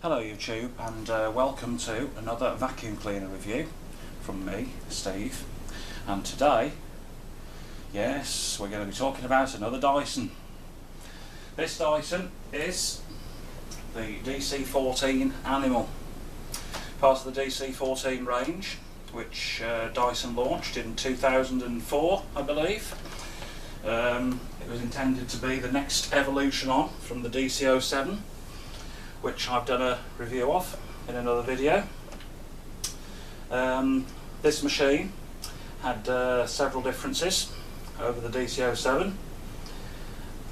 Hello YouTube, and welcome to another vacuum cleaner review from me, Steve. And today, yes, we're going to be talking about another Dyson. This Dyson is the DC14 Animal, part of the DC14 range, which Dyson launched in 2004, I believe. It was intended to be the next evolution on from the DC07, which I've done a review of in another video. This machine had several differences over the DC07.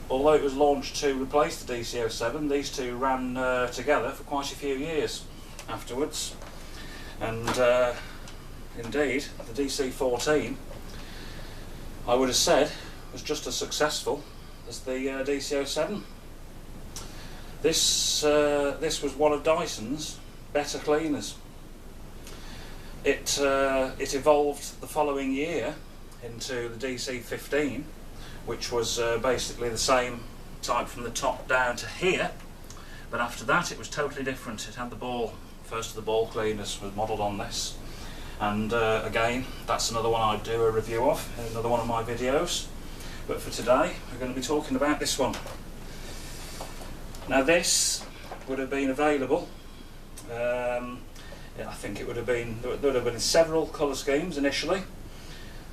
Although it was launched to replace the DC07, these two ran together for quite a few years afterwards. And indeed, the DC14, I would have said, was just as successful as the DC07. This was one of Dyson's better cleaners. It evolved the following year into the DC15, which was basically the same type from the top down to here, but after that it was totally different. It had the ball, first of the ball cleaners was modelled on this, and again, that's another one I'd do a review of in another one of my videos, but for today we're going to be talking about this one. Now this would have been available, I think it would have been, there would have been several colour schemes initially.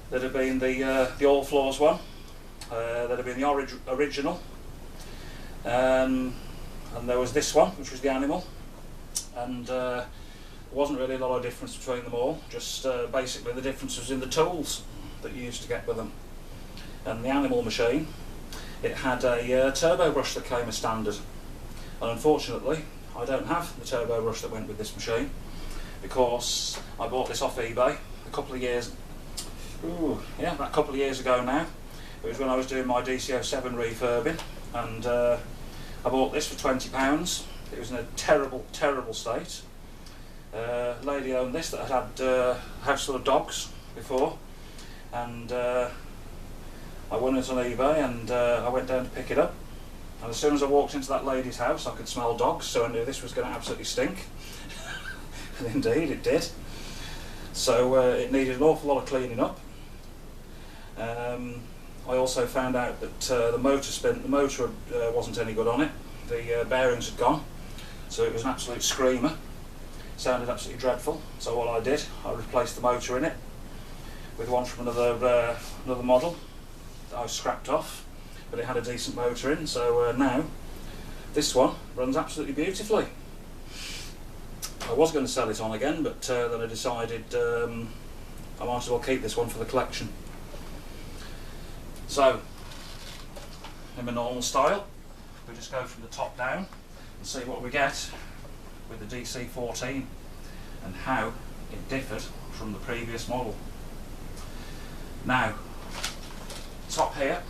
There'd have been the all floors one, there'd have been the original, and there was this one, which was the Animal, and there wasn't really a lot of difference between them all, just basically the difference was in the tools that you used to get with them. And the Animal machine, it had a turbo brush that came as standard. And unfortunately, I don't have the turbo brush that went with this machine, because I bought this off eBay a couple of years, about a couple of years ago now. It was when I was doing my DC07 refurbing, and I bought this for £20. It was in a terrible, terrible state. A lady owned this that had house full of dogs before, and I won it on eBay, and I went down to pick it up. And as soon as I walked into that lady's house, I could smell dogs, so I knew this was going to absolutely stink. And indeed, it did. So it needed an awful lot of cleaning up. I also found out that the motor wasn't any good on it. The bearings had gone, so it was an absolute screamer. It sounded absolutely dreadful. So what I did, I replaced the motor in it with one from another model that I scrapped off. But it had a decent motor in, so now this one runs absolutely beautifully. I was going to sell it on again, but then I decided I might as well keep this one for the collection. So, in the normal style, we just go from the top down and see what we get with the DC14 and how it differed from the previous model. Now, top here,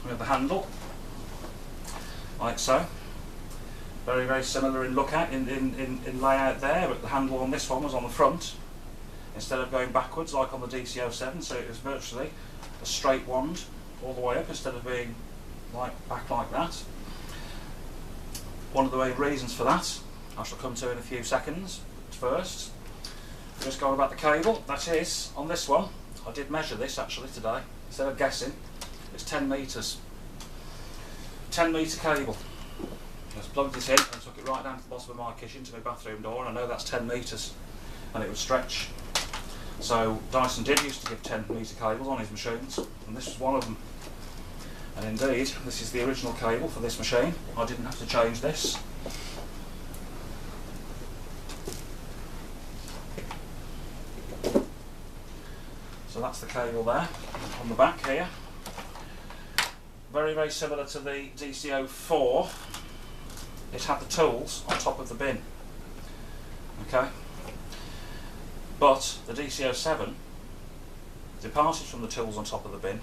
we have the handle, like so. Very, very similar in in layout there, but the handle on this one was on the front instead of going backwards like on the DC07, so it was virtually a straight wand all the way up instead of being back like that. One of the main reasons for that I shall come to in a few seconds. First, just going about the cable. That is, on this one, I did measure this actually today, instead of guessing. It's 10 metres. 10 metre cable. I just plugged it in and took it right down to the bottom of my kitchen to my bathroom door, and I know that's 10 metres, and it would stretch. So Dyson did used to give 10 metre cables on his machines, and this was one of them. And indeed, this is the original cable for this machine. I didn't have to change this. So that's the cable there, on the back here. Very, very similar to the DC04, it had the tools on top of the bin. Okay, but the DC07 departed from the tools on top of the bin,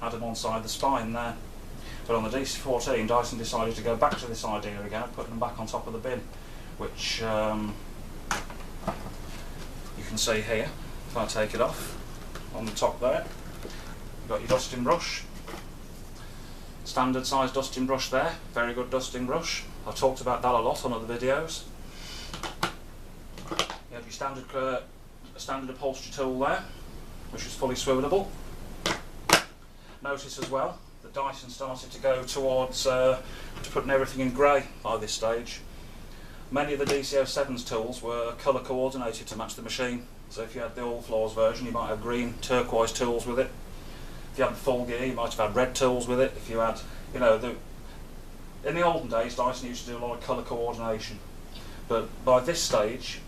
had them on side the spine there. But on the DC14, Dyson decided to go back to this idea again, putting them back on top of the bin, which you can see here if I take it off. On the top there, you've got your dusting brush, standard size dusting brush there, very good dusting brush. I've talked about that a lot on other videos. You have your standard upholstery tool there, which is fully swivelable. Notice as well that Dyson started to go towards to putting everything in grey by this stage. Many of the DC07's tools were colour coordinated to match the machine. So if you had the all floors version, you might have green turquoise tools with it. If you had the full gear, you might have had red tools with it. If you had, you know, in the olden days, Dyson used to do a lot of colour coordination. But by this stage,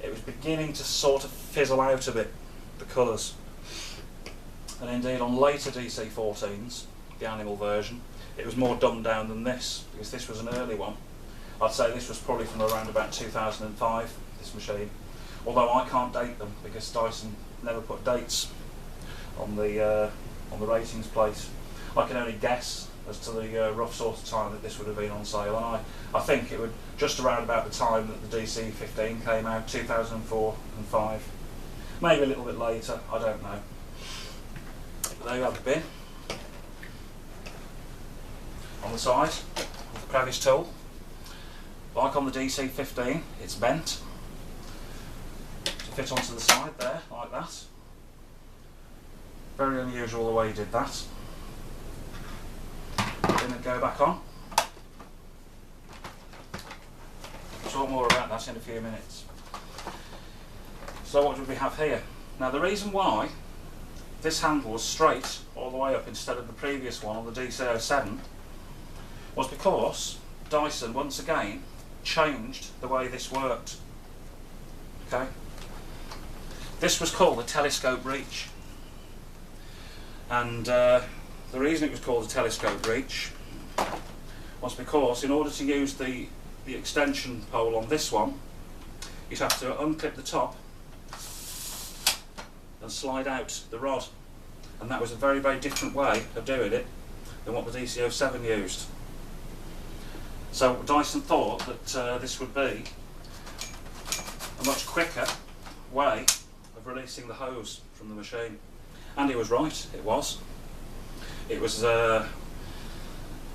it was beginning to sort of fizzle out a bit, the colours. And indeed on later DC14s, the Animal version, it was more dumbed down than this, because this was an early one. I'd say this was probably from around about 2005, this machine. Although I can't date them, because Dyson never put dates on the ratings plate. I can only guess as to the rough sort of time that this would have been on sale, and I think it would just around about the time that the DC15 came out, 2004 and 5. Maybe a little bit later, I don't know. But there you have the bin. On the side of the crevice tool, like on the DC15, it's bent to fit onto the side there, like that. Very unusual the way he did that. Then it go back on. Talk more about that in a few minutes. So what do we have here? Now the reason why this handle was straight all the way up instead of the previous one on the DC07 was because Dyson once again changed the way this worked. Okay? This was called a telescope reach, and the reason it was called a telescope reach was because in order to use the extension pole on this one, you'd have to unclip the top and slide out the rod, and that was a very, very different way of doing it than what the DC07 used. So Dyson thought that this would be a much quicker way of releasing the hose from the machine, and he was right. It was. It was on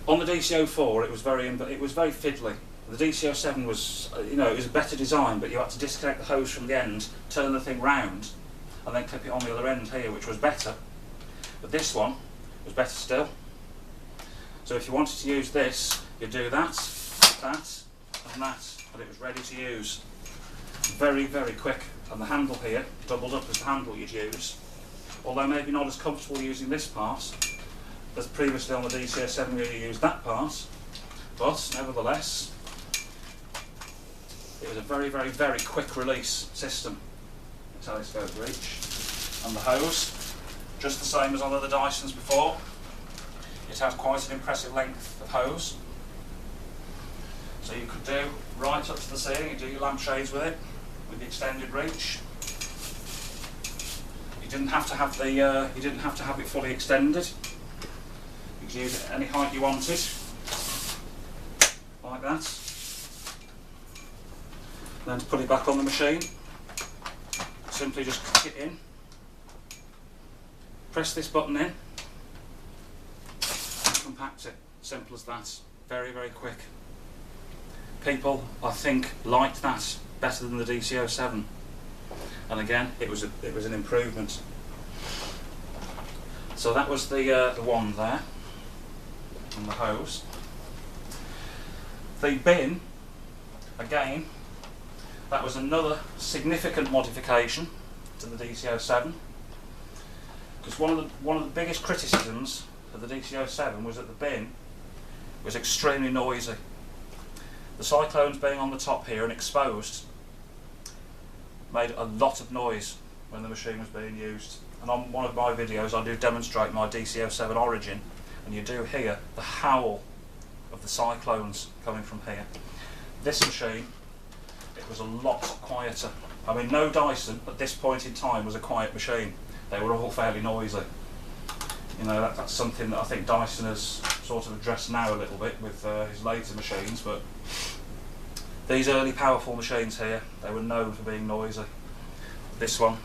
the DC04. It was very fiddly. The DC07 was, you know, it was a better design, but you had to disconnect the hose from the end, turn the thing round, and then clip it on the other end here, which was better. But this one was better still. So if you wanted to use this, you'd do that, that, and that, and it was ready to use. Very, very quick. And the handle here doubled up as the handle you'd use. Although maybe not as comfortable using this part as previously on the DC07 where you used that part, but nevertheless, it was a very, very, very quick release system. The telescope reach. And the hose, just the same as on other Dysons before. It has quite an impressive length of hose. So you could do right up to the ceiling, you do your lampshades with it, with the extended reach. You didn't have to have it fully extended. You could use it any height you wanted, like that. And then to put it back on the machine, simply just click it in, press this button in, and compact it. Simple as that. Very, very quick. People, I think, liked that better than the DC07, and again, it was an improvement. So that was the wand there, and the hose. The bin, again, that was another significant modification to the DC07, because one of the biggest criticisms of the DC07 was that the bin was extremely noisy. The cyclones being on the top here and exposed made a lot of noise when the machine was being used. And on one of my videos I do demonstrate my DC07 origin, and you do hear the howl of the cyclones coming from here. This machine, it was a lot quieter. I mean, no Dyson at this point in time was a quiet machine. They were all fairly noisy. You know, that's something that I think Dyson has sort of addressed now a little bit with his later machines, but these early powerful machines here, they were known for being noisy. This one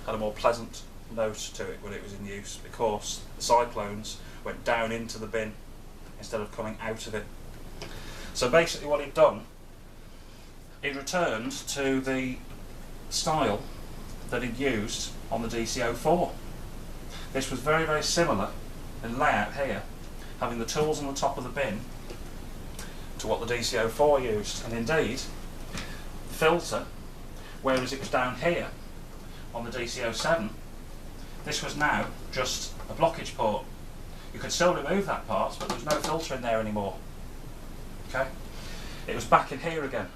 had a more pleasant note to it when it was in use, because the cyclones went down into the bin instead of coming out of it. So basically what he'd done, he returned to the style that he'd used on the DC04. This was very, very similar in layout here, having the tools on the top of the bin to what the DC04 used, and indeed the filter, whereas it was down here on the DC07, this was now just a blockage port. You could still remove that part, but there was no filter in there anymore. Okay, it was back in here again.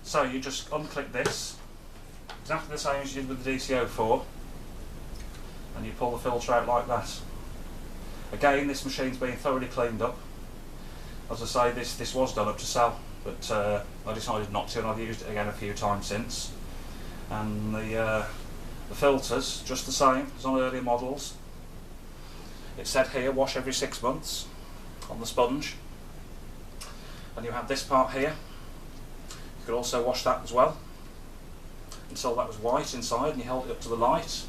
So you just unclick this, exactly the same as you did with the DC04, and you pull the filter out like that. Again, this machine's been thoroughly cleaned up. As I say, this was done up to sell, but I decided not to, and I've used it again a few times since. And the filters, just the same as on earlier models. It said here, wash every 6 months on the sponge. And you have this part here. You could also wash that as well, until that was white inside, and you held it up to the light,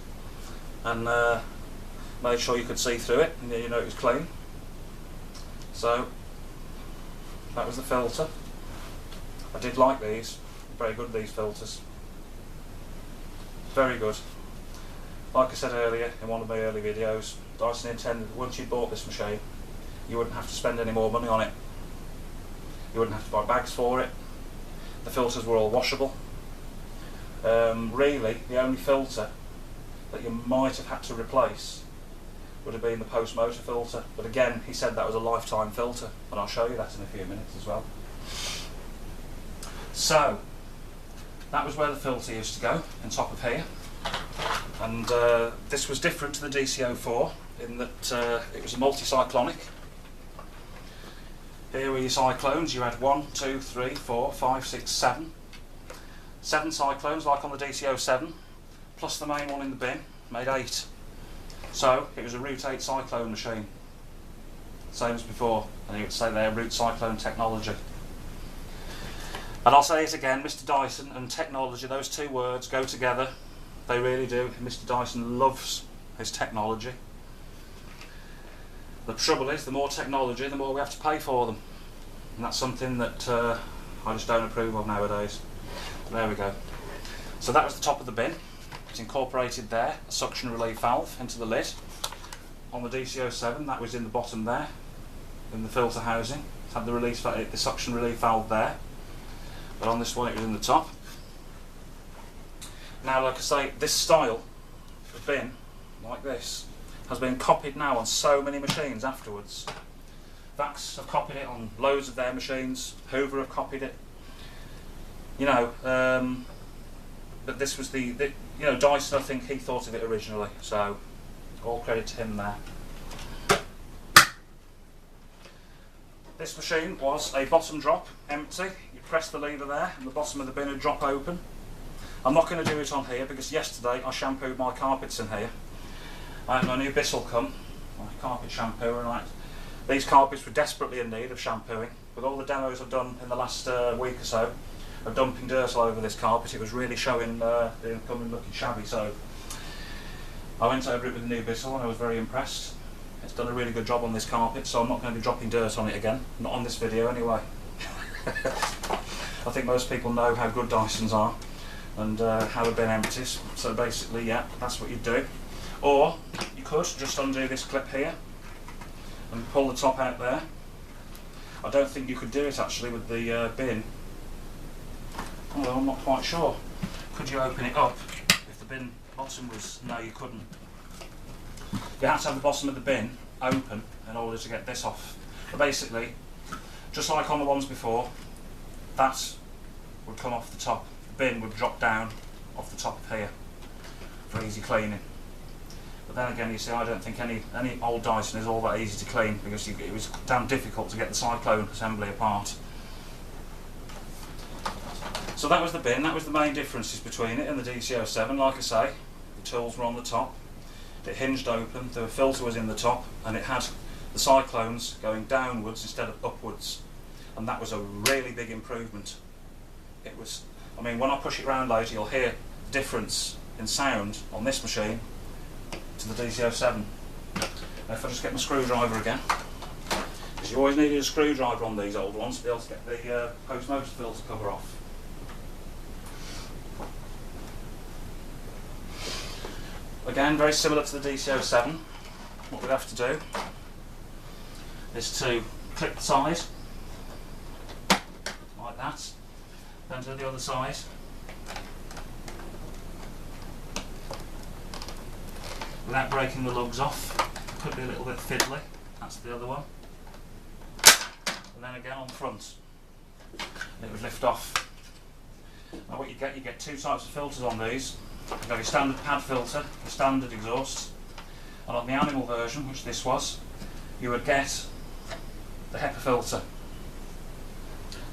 and made sure you could see through it, and you know it was clean. So that was the filter. I did like these, very good, these filters. Very good. Like I said earlier in one of my early videos, Dyson intended that once you bought this machine, you wouldn't have to spend any more money on it. You wouldn't have to buy bags for it. The filters were all washable. Really, the only filter that you might have had to replace would have been the post motor filter, but again, he said that was a lifetime filter, and I'll show you that in a few minutes as well. So that was where the filter used to go, on top of here, and this was different to the DC04 in that it was a multi-cyclonic. Here were your cyclones. You had 1, 2, 3, 4, 5, 6, 7. 7 cyclones like on the DC07, plus the main one in the bin, made 8. So it was a Route 8 cyclone machine, same as before, and you would say they're Route Cyclone technology. And I'll say it again, Mr. Dyson and technology, those two words go together, they really do. Mr. Dyson loves his technology. The trouble is, the more technology, the more we have to pay for them, and that's something that I just don't approve of nowadays. There we go. So that was the top of the bin. It's incorporated there, a suction relief valve into the lid. On the DC07, that was in the bottom there, in the filter housing. It had the suction relief valve there, but on this one it was in the top. Now, like I say, this style of bin, like this, has been copied now on so many machines afterwards. Vax have copied it on loads of their machines, Hoover have copied it. You know, but this was you know, Dyson, I think he thought of it originally, so all credit to him there. This machine was a bottom drop, empty. You press the lever there and the bottom of the bin would drop open. I'm not going to do it on here because yesterday I shampooed my carpets in here. I had my new Bissell come, my carpet shampooer, and these carpets were desperately in need of shampooing. With all the demos I've done in the last week or so of dumping dirt all over this carpet, it was really showing, coming looking shabby, so I went over it with the new Bissell and I was very impressed. It's done a really good job on this carpet, so I'm not going to be dropping dirt on it again, not on this video anyway. I think most people know how good Dysons are and how a bin empties, so basically, yeah, that's what you do. Or you could just undo this clip here and pull the top out there. I don't think you could do it actually with the bin. Although I'm not quite sure. Could you open it up if the bin bottom was... No, you couldn't. You had to have the bottom of the bin open in order to get this off. But basically, just like on the ones before, that would come off the top. The bin would drop down off the top of here for easy cleaning. But then again, you see, I don't think any old Dyson is all that easy to clean because it was damn difficult to get the cyclone assembly apart. So that was the bin, that was the main differences between it and the DC07. Like I say, the tools were on the top, it hinged open, the filter was in the top, and it had the cyclones going downwards instead of upwards. And that was a really big improvement. It was, I mean, when I push it round later, you'll hear difference in sound on this machine to the DC07. Now if I just get my screwdriver again, because you always needed a screwdriver on these old ones to be able to get the post motor filter cover off. Again, very similar to the DC07. What we'd have to do is to clip the side, like that, then do the other side. Without breaking the lugs off. Could be a little bit fiddly, that's the other one. And then again on the front, it would lift off. Now what you get two types of filters on these. You've got your standard pad filter, your standard exhaust, and on the Animal version, which this was, you would get the HEPA filter.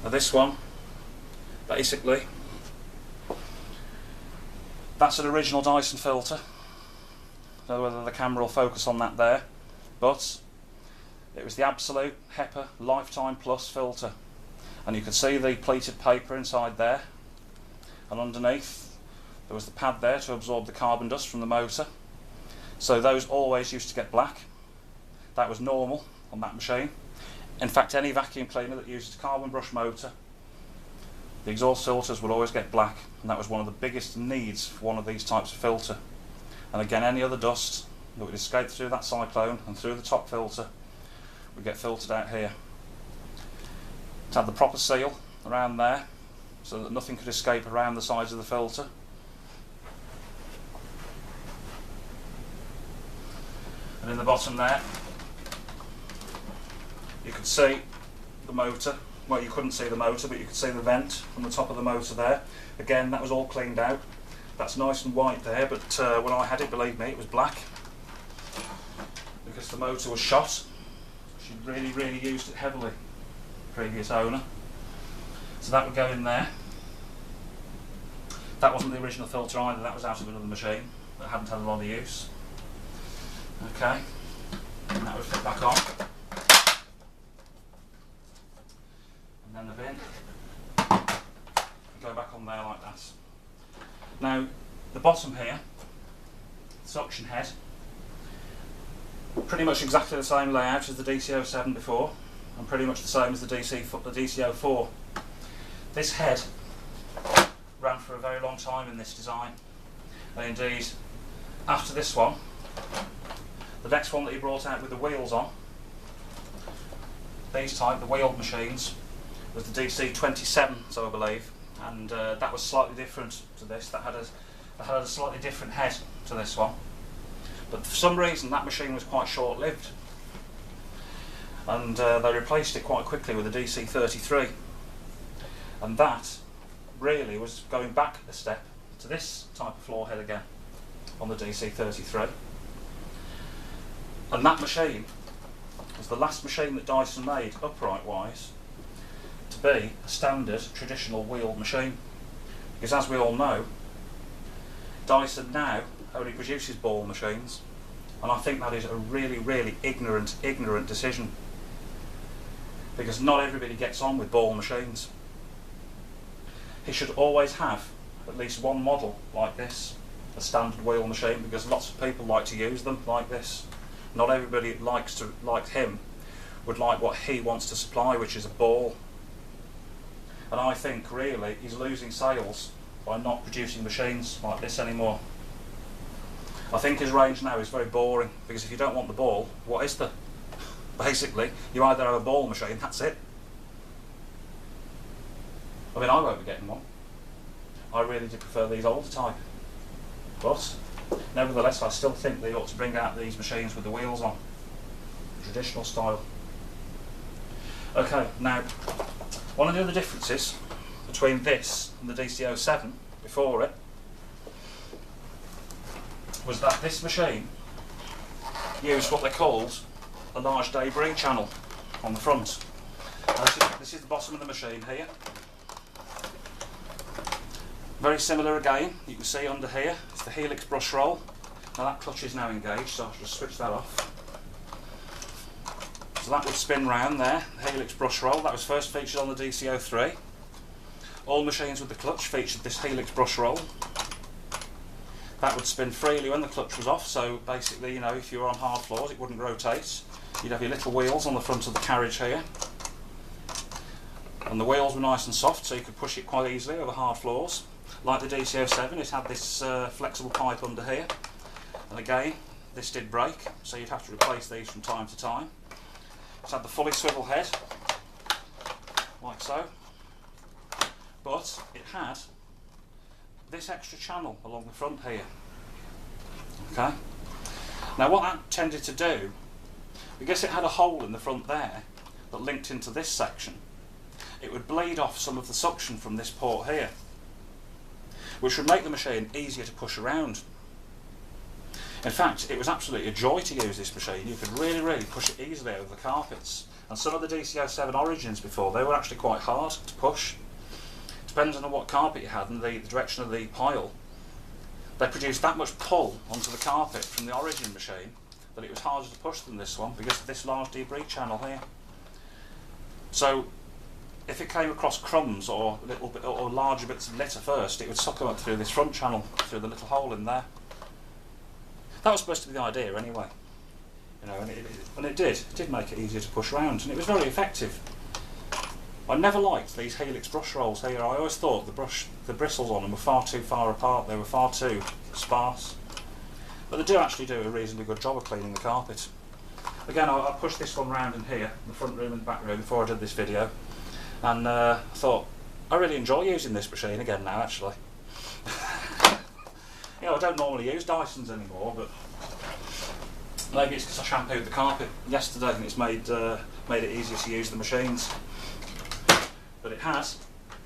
Now this one, basically, that's an original Dyson filter. I don't know whether the camera will focus on that there, but it was the absolute HEPA Lifetime Plus filter. And you can see the pleated paper inside there, and underneath there was the pad there to absorb the carbon dust from the motor. So those always used to get black. That was normal on that machine. In fact, any vacuum cleaner that uses a carbon brush motor, the exhaust filters would always get black, and that was one of the biggest needs for one of these types of filter. And again, any other dust that would escape through that cyclone and through the top filter would get filtered out here. To have the proper seal around there so that nothing could escape around the sides of the filter. And in the bottom there, you could see the motor. Well, you couldn't see the motor, but you could see the vent from the top of the motor there. Again, that was all cleaned out. That's nice and white there, but when I had it, believe me, it was black. Because the motor was shot. She really used it heavily, previous owner. So that would go in there. That wasn't the original filter either, that was out of another machine that hadn't had a lot of use. Okay, and that would fit back on. And then the bin go back on there like that. Now, the bottom here, suction head, pretty much exactly the same layout as the DC07 before, and pretty much the same as the DC04. This head ran for a very long time in this design, and indeed, after this one, the next one that he brought out with the wheels on, these type, the wheeled machines, was the DC27, so I believe, and that was slightly different to this. That had a slightly different head to this one, but for some reason that machine was quite short-lived, and they replaced it quite quickly with the DC33, and that really was going back a step to this type of floor head again on the DC33. And that machine was the last machine that Dyson made, upright-wise, to be a standard traditional wheeled machine. Because as we all know, Dyson now only produces ball machines, and I think that is a really ignorant decision. Because not everybody gets on with ball machines. He should always have at least one model like this, a standard wheel machine, because lots of people like to use them like this. Not everybody like him would like what he wants to supply, which is a ball. And I think really he's losing sales by not producing machines like this anymore. I think his range now is very boring, because if you don't want the ball, what is there? Basically, you either have a ball machine, that's it. I mean, I won't be getting one. I really do prefer these older type. But nevertheless, I still think they ought to bring out these machines with the wheels on, traditional style. Okay, now, one of the other differences between this and the DC07 before it was that this machine used what they called a large debris channel on the front. Now, this is the bottom of the machine here. Very similar again, you can see under here, it's the Helix brush roll. Now that clutch is now engaged, so I'll just switch that off. So that would spin round there, the Helix brush roll. That was first featured on the DC03. All machines with the clutch featured this Helix brush roll. That would spin freely when the clutch was off, so basically, you know, if you were on hard floors it wouldn't rotate. You'd have your little wheels on the front of the carriage here. And the wheels were nice and soft, so you could push it quite easily over hard floors. Like the DC07, it had this flexible pipe under here, And again, this did break, so you'd have to replace these from time to time. It's had the fully swivel head, like so, but it had this extra channel along the front here. Okay. Now what that tended to do, because it had a hole in the front there that linked into this section, it would bleed off some of the suction from this port here, which would make the machine easier to push around. In fact, it was absolutely a joy to use this machine. You could really push it easily over the carpets. And some of the DC07 Origins before, they were actually quite hard to push. Depending on what carpet you had and the direction of the pile, they produced that much pull onto the carpet from the Origin machine that it was harder to push than this one because of this large debris channel here. So if it came across crumbs or little bit or larger bits of litter first, it would suck them up through this front channel, through the little hole in there. That was supposed to be the idea anyway, you know, and it did make it easier to push around, and it was very effective. I never liked these helix brush rolls here. I always thought the bristles on them were far too far apart, they were far too sparse. But they do actually do a reasonably good job of cleaning the carpet. Again, I pushed this one round in here, the front room and the back room, before I did this video, and I thought, I really enjoy using this machine again now actually. You know, I don't normally use Dysons anymore, but maybe it's because I shampooed the carpet yesterday and it's made it easier to use the machines. But it has,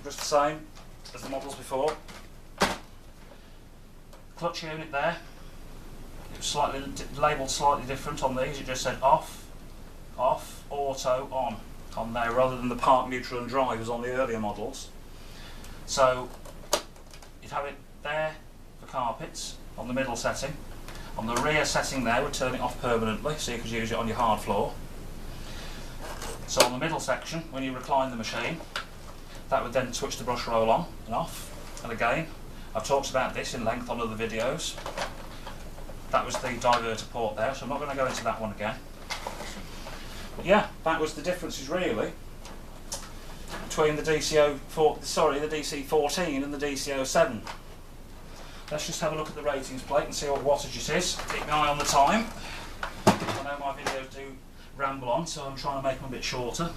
just the same as the models before. Clutch unit there. It was labelled slightly different on these. It just said off, auto, on there, rather than the park, neutral and drive as on the earlier models. So you'd have it there for carpets on the middle setting. On the rear setting there would turn it off permanently, so you could use it on your hard floor. So on the middle section, when you recline the machine, that would then switch the brush roll on and off. And again, I've talked about this in length on other videos. That was the diverter port there, so I'm not going to go into that one again. But yeah, that was the differences really between the DC14 and the DC07. Let's just have a look at the ratings plate and see what wattage it is. Keep an eye on the time. I know my videos do ramble on, so I'm trying to make them a bit shorter.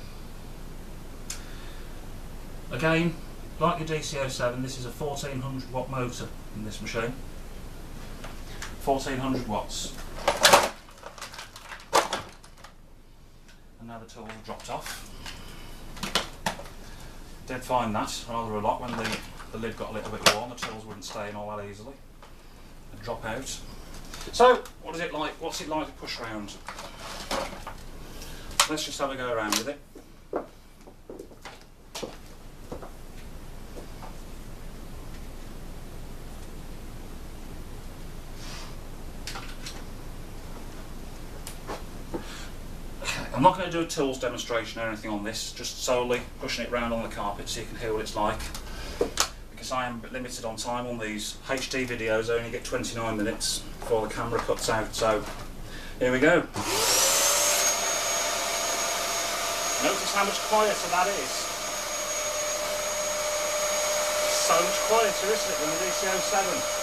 Again, like your DC07, this is a 1400 watt motor in this machine. 1400 watts. And now the tools have dropped off. Did find that rather a lot when the lid got a little bit warm. The tools wouldn't stay in all that easily and drop out. So, what is it like? What's it like to push around? Let's just have a go around with it. I'm not going to do a tools demonstration or anything on this, just solely pushing it around on the carpet so you can hear what it's like. Because I am limited on time on these. HD videos only get 29 minutes before the camera cuts out, so here we go. Notice how much quieter that is. So much quieter, isn't it, than the DC07?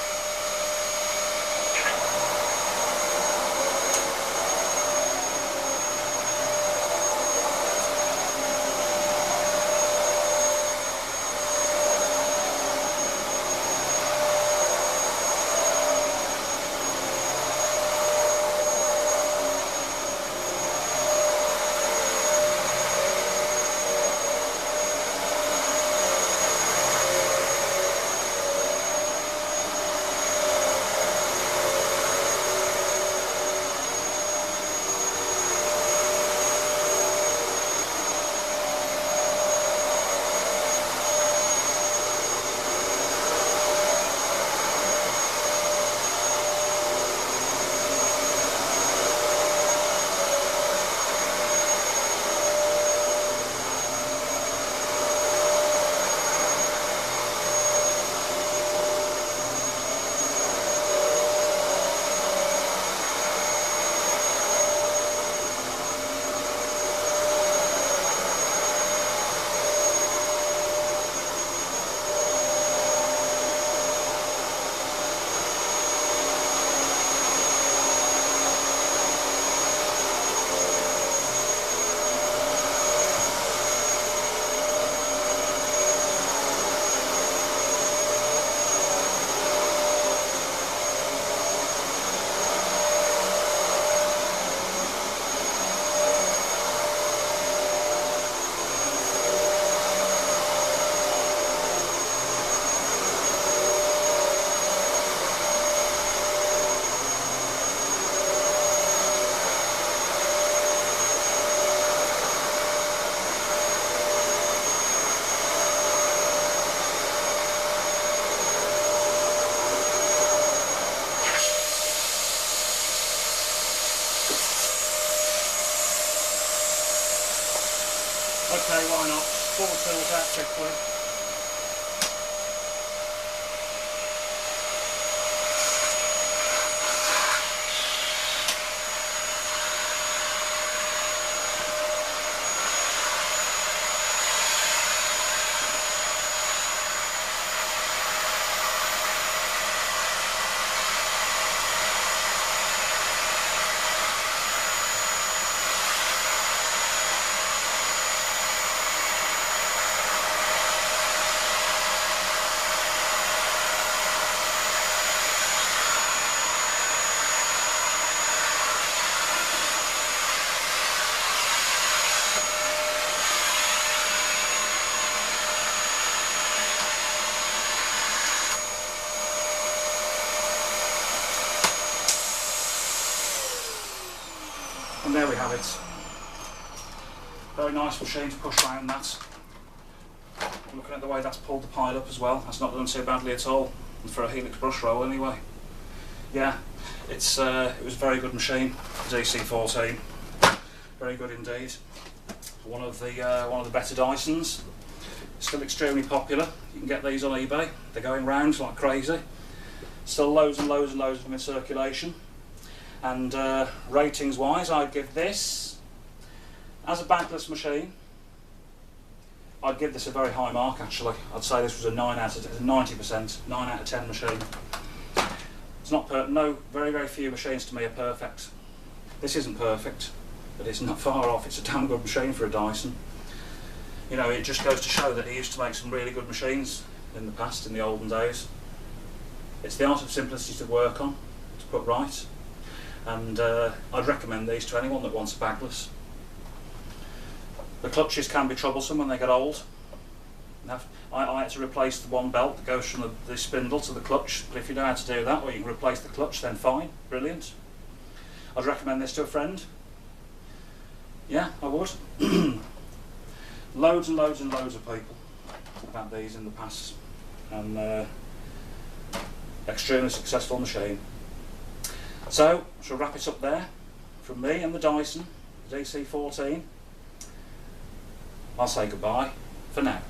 pull the tools out quickly. And there we have it. Very nice machine to push around that. Looking at the way that's pulled the pile up as well, that's not done so badly at all, and for a Helix brush roll anyway. Yeah, it was a very good machine, the DC14. Very good indeed. One of the better Dysons. Still extremely popular. You can get these on eBay. They're going round like crazy. Still loads and loads and loads of them in circulation. And ratings wise, I'd give this, as a bagless machine, I'd give this a very high mark actually. I'd say this was a 9 out of 90%, 9 out of 10 machine. It's not very, very few machines to me are perfect. This isn't perfect, but it's not far off. It's a damn good machine for a Dyson. You know, it just goes to show that he used to make some really good machines in the past, in the olden days. It's the art of simplicity to work on, to put right. And I'd recommend these to anyone that wants a bagless. The clutches can be troublesome when they get old. I had to replace the one belt that goes from the spindle to the clutch, but if you know how to do that, or you can replace the clutch, then fine, brilliant. I'd recommend this to a friend. Yeah, I would. Loads and loads and loads of people about these in the past, and extremely successful machine. So, shall wrap it up there from me and the Dyson DC14. I'll say goodbye for now.